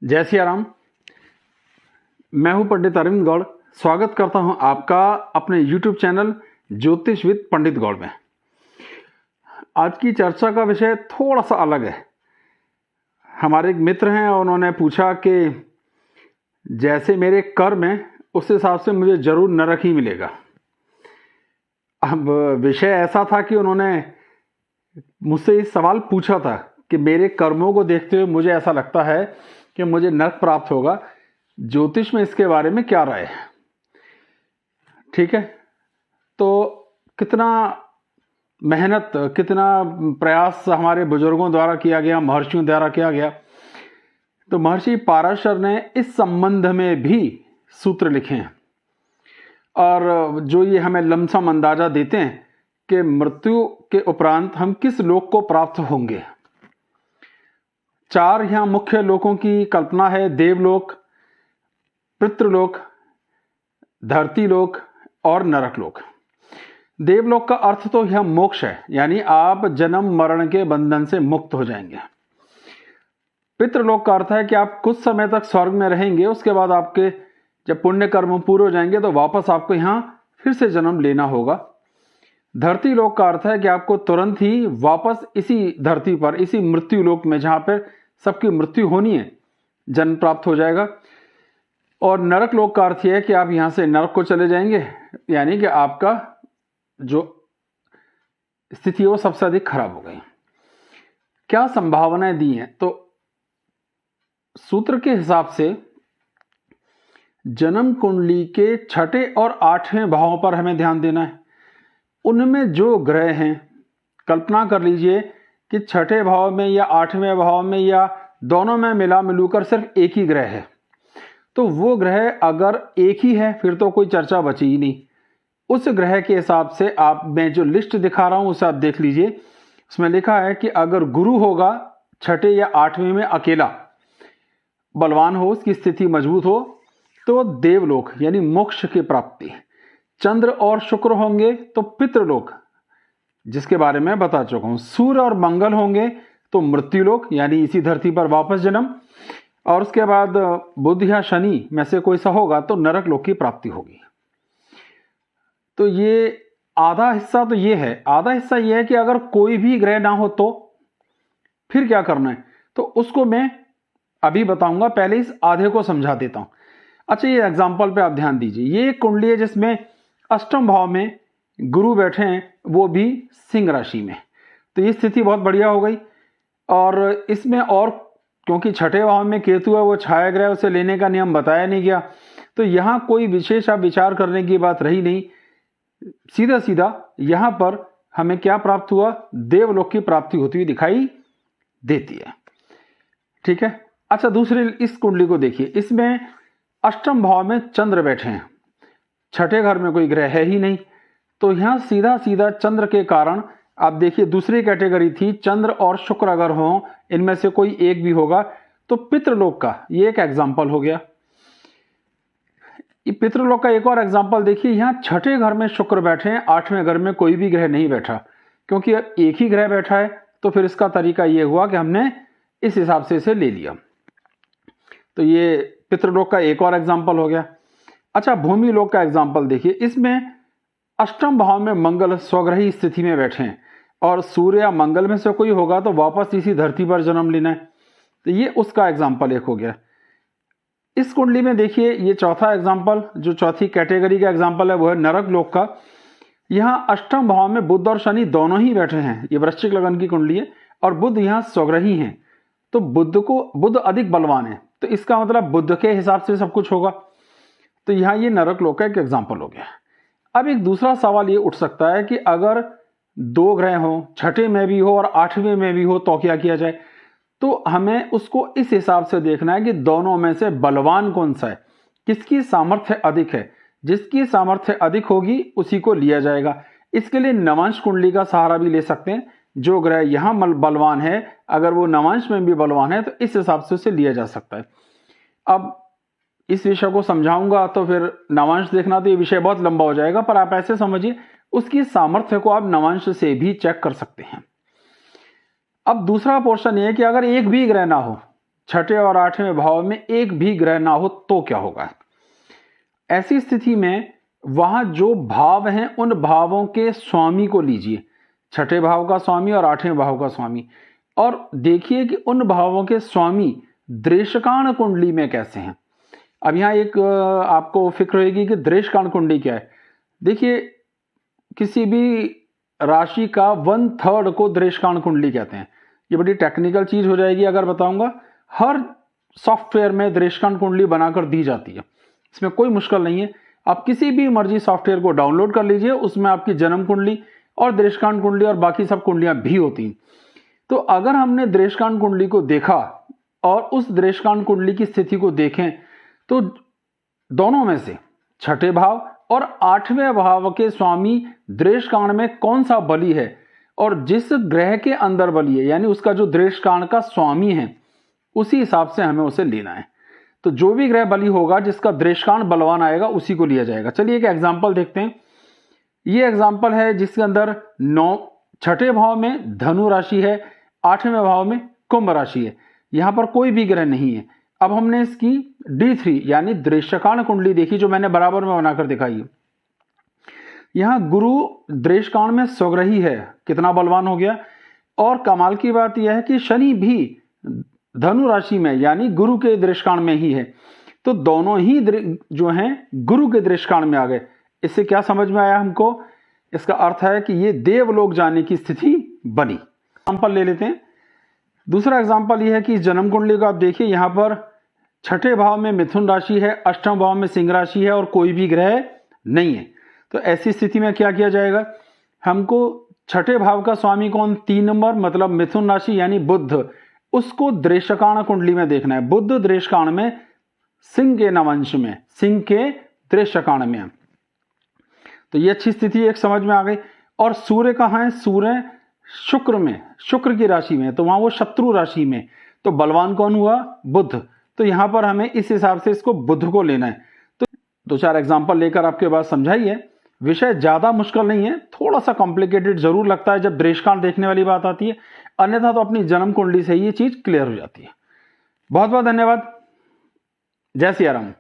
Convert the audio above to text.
जय सिया राम। मैं हूं पंडित अरविंद गौड़। स्वागत करता हूं आपका अपने YouTube चैनल ज्योतिष विद पंडित गौड़ में। आज की चर्चा का विषय थोड़ा सा अलग है। हमारे एक मित्र हैं और उन्होंने पूछा कि जैसे मेरे कर्म है उस हिसाब से मुझे जरूर नरक ही मिलेगा। अब विषय ऐसा था कि उन्होंने मुझसे इस सवाल पूछा था कि मेरे कर्मों को देखते हुए मुझे ऐसा लगता है कि मुझे नरक प्राप्त होगा। ज्योतिष में इसके बारे में क्या राय है? ठीक है, तो कितना मेहनत, कितना प्रयास हमारे बुजुर्गों द्वारा किया गया, महर्षियों द्वारा किया गया। तो महर्षि पाराशर ने इस संबंध में भी सूत्र लिखे हैं और जो ये हमें लमसम अंदाजा देते हैं कि मृत्यु के उपरांत हम किस लोक को प्राप्त होंगे। 4 यहाँ मुख्य लोकों की कल्पना है: देवलोक, पितृलोक, धरती लोक और नरक लोक। देवलोक का अर्थ तो यह मोक्ष है, यानी आप जन्म मरण के बंधन से मुक्त हो जाएंगे। पितृलोक का अर्थ है कि आप कुछ समय तक स्वर्ग में रहेंगे, उसके बाद आपके जब पुण्य कर्म पूरे हो जाएंगे तो वापस आपको यहाँ फिर से जन्म लेना होगा। धरती लोक का अर्थ है कि आपको तुरंत ही वापस इसी धरती पर, इसी मृत्यु लोक में जहां पर सबकी मृत्यु होनी है, जन्म प्राप्त हो जाएगा। और नरक लोक का अर्थ यह है कि आप यहां से नरक को चले जाएंगे, यानी कि आपका जो स्थिति है वो सबसे अधिक खराब हो गई। क्या संभावनाएं दी हैं? तो सूत्र के हिसाब से जन्म कुंडली के 6ठे और 8वें भावों पर हमें ध्यान देना है। उनमें जो ग्रह हैं, कल्पना कर लीजिए कि 6ठे भाव में या 8वें भाव में या दोनों में मिला मिलूकर सिर्फ एक ही ग्रह है, तो वो ग्रह अगर एक ही है फिर तो कोई चर्चा बची ही नहीं। उस ग्रह के हिसाब से आप, मैं जो लिस्ट दिखा रहा हूं उसे आप देख लीजिए। उसमें लिखा है कि अगर गुरु होगा 6ठे या 8वें में अकेला, बलवान हो, उसकी स्थिति मजबूत हो, तो देवलोक यानी मोक्ष की प्राप्ति। चंद्र और शुक्र होंगे तो पितृलोक, जिसके बारे में बता चुका हूं। सूर्य और मंगल होंगे तो मृत्युलोक, यानी इसी धरती पर वापस जन्म। और उसके बाद बुध या शनि में से कोई सा होगा तो नरक लोक की प्राप्ति होगी। तो ये आधा हिस्सा तो ये है। आधा हिस्सा ये है कि अगर कोई भी ग्रह ना हो तो फिर क्या करना है, तो उसको मैं अभी बताऊंगा। पहले इस आधे को समझा देता हूं। अच्छा, ये एग्जाम्पल पे आप ध्यान दीजिए। ये एक कुंडली है जिसमें अष्टम भाव में गुरु बैठे हैं, वो भी सिंह राशि में। तो ये स्थिति बहुत बढ़िया हो गई। और इसमें और क्योंकि 6ठे भाव में केतु है, वो छाया ग्रह, उसे लेने का नियम बताया नहीं गया, तो यहां कोई विशेष आप विचार करने की बात रही नहीं। सीधा सीधा यहां पर हमें क्या प्राप्त हुआ? देवलोक की प्राप्ति होती हुई दिखाई देती है। ठीक है। अच्छा, दूसरी इस कुंडली को देखिए। इसमें अष्टम भाव में चंद्र बैठे हैं, 6ठे घर में कोई ग्रह है ही नहीं, तो यहां सीधा सीधा चंद्र के कारण आप देखिए, दूसरी कैटेगरी थी चंद्र और शुक्र अगर हो, इनमें से कोई एक भी होगा तो पितृलोक का ये एक एग्जाम्पल हो गया। पितृलोक का एक और एग्जाम्पल देखिए। यहां 6ठे घर में शुक्र बैठे हैं, 8वें घर में कोई भी ग्रह नहीं बैठा, क्योंकि एक ही ग्रह बैठा है। तो फिर इसका तरीका यह हुआ कि हमने इस हिसाब से इसे ले लिया। तो ये पितृलोक का एक और एग्जाम्पल हो गया। अच्छा, भूमि लोक का एग्जाम्पल देखिए। इसमें अष्टम भाव में मंगल स्वग्रही स्थिति में बैठे हैं और सूर्य या मंगल में से कोई होगा तो वापस इसी धरती पर जन्म लेना है। तो ये उसका एग्जाम्पल एक हो गया। इस कुंडली में देखिए, ये चौथा एग्जाम्पल, जो चौथी कैटेगरी का एग्जाम्पल है, वो है नरक लोक का। यहाँ अष्टम भाव में बुध और शनि दोनों ही बैठे हैं। ये वृश्चिक लगन की कुंडली है और बुध यहाँ स्वग्रही हैं, तो बुध अधिक बलवान है, तो इसका मतलब बुध के हिसाब से सब कुछ होगा। तो यहाँ ये नरक लोक का एक एग्जाम्पल हो गया। अब एक दूसरा सवाल ये उठ सकता है कि अगर 2 ग्रह हो, 6ठे में भी हो और 8वें में भी हो, तो क्या किया जाए? तो हमें उसको इस हिसाब से देखना है कि दोनों में से बलवान कौन सा है, किसकी सामर्थ्य अधिक है। जिसकी सामर्थ्य अधिक होगी उसी को लिया जाएगा। इसके लिए नवांश कुंडली का सहारा भी ले सकते हैं। जो ग्रह यहां बलवान है, अगर वो नवांश में भी बलवान है तो इस हिसाब से उसे लिया जा सकता है। अब इस विषय को समझाऊंगा तो फिर नवांश देखना तो ये विषय बहुत लंबा हो जाएगा, पर आप ऐसे समझिए, उसकी सामर्थ्य को आप नवांश से भी चेक कर सकते हैं। अब दूसरा पोर्शन ये है कि अगर एक भी ग्रह ना हो, छठे और आठवें भाव में एक भी ग्रह ना हो तो क्या होगा? ऐसी स्थिति में वहां जो भाव हैं उन भावों के स्वामी को लीजिए, छठे भाव का स्वामी और आठवें भाव का स्वामी, और देखिए कि उन भावों के स्वामी दृश्यकाण कुंडली में कैसे हैं। अब यहाँ एक आपको फिक्र होगी कि दृश्यकाण कुंडली क्या है। देखिए, किसी भी राशि का 1/3 को दृश्यकाण कुंडली कहते हैं। ये बड़ी टेक्निकल चीज हो जाएगी अगर बताऊंगा। हर सॉफ्टवेयर में दृश्यकाण कुंडली बनाकर दी जाती है, इसमें कोई मुश्किल नहीं है। आप किसी भी मर्जी सॉफ्टवेयर को डाउनलोड कर लीजिए, उसमें आपकी जन्म कुंडली और दृश्यकाण कुंडली और बाकी सब कुंडलियां भी होती हैं। तो अगर हमने दृश्यकाण कुंडली को देखा और उस दृश्यकाण कुंडली की स्थिति को देखें तो दोनों में से छठे भाव और आठवें भाव के स्वामी दृश्यकाण में कौन सा बली है और जिस ग्रह के अंदर बली है, यानी उसका जो दृश्यकाण का स्वामी है, उसी हिसाब से हमें उसे लेना है। तो जो भी ग्रह बली होगा जिसका दृश्यकाण बलवान आएगा उसी को लिया जाएगा। चलिए एक एग्जांपल देखते हैं। ये एग्जांपल है जिसके अंदर छठे भाव में धनु राशि है, आठवें भाव में कुंभ राशि है, यहां पर कोई भी ग्रह नहीं है। अब हमने इसकी D3 यानी दृश्यकाण कुंडली देखी, जो मैंने बराबर में बनाकर दिखाई। यहां गुरु दृश्यकाण में स्वग्रही है, कितना बलवान हो गया। और कमाल की बात यह है कि शनि भी धनु राशि में यानी गुरु के दृश्यकाण में ही है। तो दोनों ही जो हैं गुरु के दृश्यकाण में आ गए। इससे क्या समझ में आया हमको? इसका अर्थ है कि ये देवलोक जाने की स्थिति बनी। एग्जाम्पल ले लेते हैं। दूसरा एग्जाम्पल यह है कि जन्म कुंडली को आप देखिए, यहां पर छठे भाव में मिथुन राशि है, अष्टम भाव में सिंह राशि है और कोई भी ग्रह नहीं है। तो ऐसी स्थिति में क्या किया जाएगा? हमको छठे भाव का स्वामी कौन? 3 नंबर मतलब मिथुन राशि यानी बुध, उसको दृश्यकाण कुंडली में देखना है। बुध दृश्यकाण में सिंह के नवंश में, सिंह के दृश्यकाण में। तो ये अच्छी स्थिति एक समझ में आ गई। और सूर्य कहाँ है? सूर्य शुक्र में, शुक्र की राशि में, तो वहां वो शत्रु राशि में। तो बलवान कौन हुआ? बुध। तो यहां पर हमें इस हिसाब से इसको बुध को लेना है। तो 2-4 एग्जाम्पल लेकर आपके पास समझाइए। विषय ज्यादा मुश्किल नहीं है, थोड़ा सा कॉम्प्लिकेटेड जरूर लगता है जब दृश्यकाण देखने वाली बात आती है, अन्यथा तो अपनी जन्म कुंडली से ही ये चीज क्लियर हो जाती है। बहुत बहुत धन्यवाद। जय सिया राम।